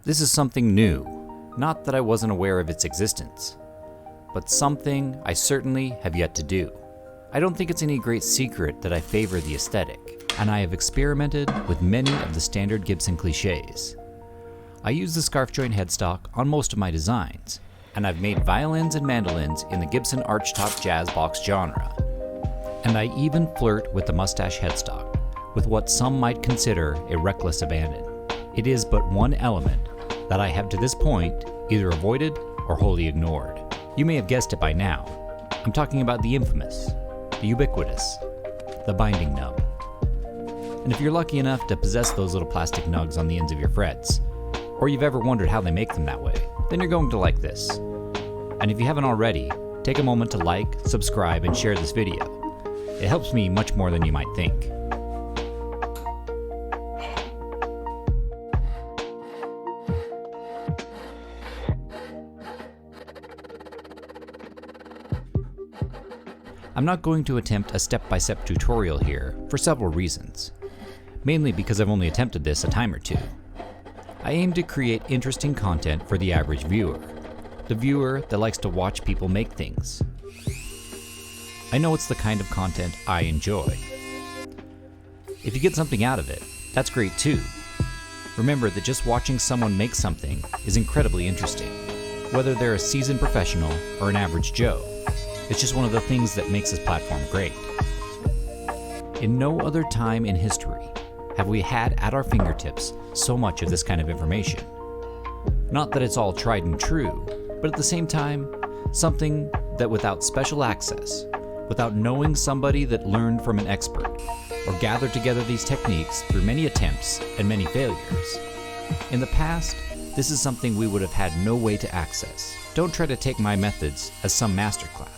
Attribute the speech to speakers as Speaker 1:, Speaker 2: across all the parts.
Speaker 1: This is something new, not that I wasn't aware of its existence, but something I certainly have yet to do. I don't think it's any great secret that I favor the aesthetic, and I have experimented with many of the standard Gibson cliches. I use the scarf joint headstock on most of my designs, and I've made violins and mandolins in the Gibson archtop jazz box genre. And I even flirt with the mustache headstock, with what some might consider a reckless abandon. It is but one element that I have to this point either avoided or wholly ignored. You may have guessed it by now. I'm talking about the infamous, the ubiquitous, the binding nub. And if you're lucky enough to possess those little plastic nugs on the ends of your frets, or you've ever wondered how they make them that way, then you're going to like this. And if you haven't already, take a moment to like, subscribe, and share this video. It helps me much more than you might think. I'm not going to attempt a step-by-step tutorial here for several reasons. Mainly because I've only attempted this a time or two. I aim to create interesting content for the average viewer. The viewer that likes to watch people make things. I know it's the kind of content I enjoy. If you get something out of it, that's great too. Remember that just watching someone make something is incredibly interesting, whether they're a seasoned professional or an average Joe. It's just one of the things that makes this platform great. In no other time in history have we had at our fingertips so much of this kind of information. Not that it's all tried and true, but at the same time, something that without special access, without knowing somebody that learned from an expert, or gathered together these techniques through many attempts and many failures. In the past, this is something we would have had no way to access. Don't try to take my methods as some masterclass.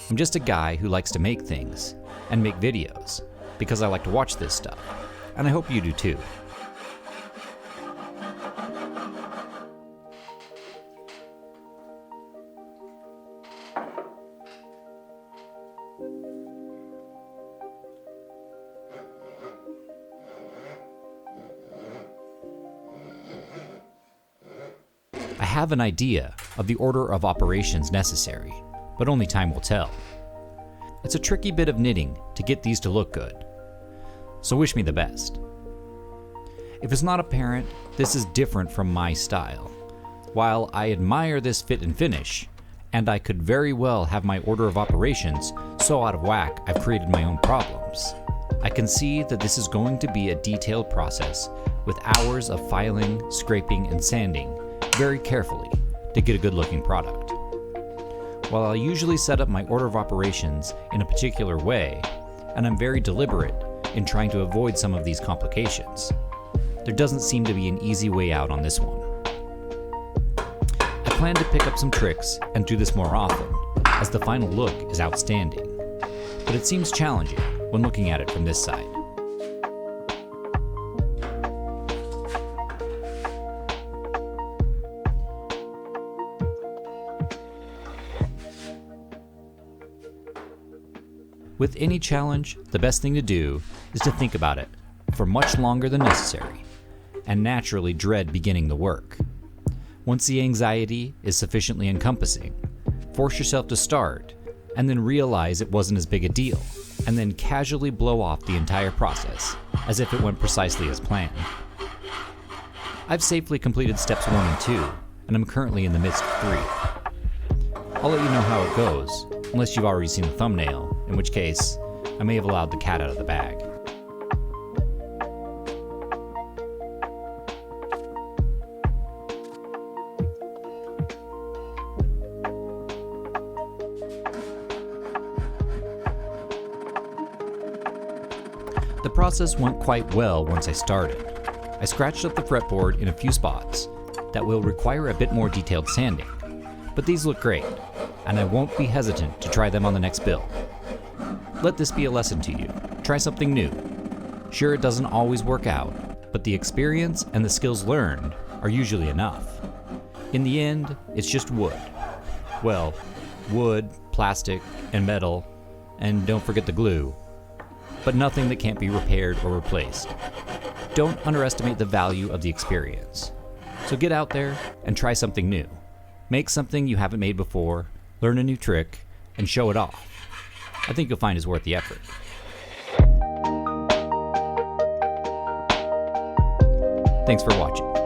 Speaker 1: I'm just a guy who likes to make things and make videos because I like to watch this stuff, and I hope you do too. I have an idea of the order of operations necessary, but only time will tell. It's a tricky bit of knitting to get these to look good, so wish me the best. If it's not apparent, this is different from my style. While I admire this fit and finish, and I could very well have my order of operations so out of whack I've created my own problems, I can see that this is going to be a detailed process with hours of filing, scraping, and sanding very carefully to get a good looking product. While I usually set up my order of operations in a particular way, and I'm very deliberate in trying to avoid some of these complications, there doesn't seem to be an easy way out on this one. I plan to pick up some tricks and do this more often, as the final look is outstanding, but it seems challenging when looking at it from this side. With any challenge, the best thing to do is to think about it for much longer than necessary, and naturally dread beginning the work. Once the anxiety is sufficiently encompassing, force yourself to start, and then realize it wasn't as big a deal, and then casually blow off the entire process, as if it went precisely as planned. I've safely completed steps 1 and 2, and I'm currently in the midst of 3. I'll let you know how it goes, unless you've already seen the thumbnail, in which case, I may have allowed the cat out of the bag. The process went quite well once I started. I scratched up the fretboard in a few spots that will require a bit more detailed sanding, but these look great, and I won't be hesitant to try them on the next build. Let this be a lesson to you. Try something new. Sure, it doesn't always work out, but the experience and the skills learned are usually enough. In the end, it's just wood. Well, wood, plastic, and metal, and don't forget the glue, but nothing that can't be repaired or replaced. Don't underestimate the value of the experience. So get out there and try something new. Make something you haven't made before, learn a new trick, and show it off. I think you'll find it's worth the effort. Thanks for watching.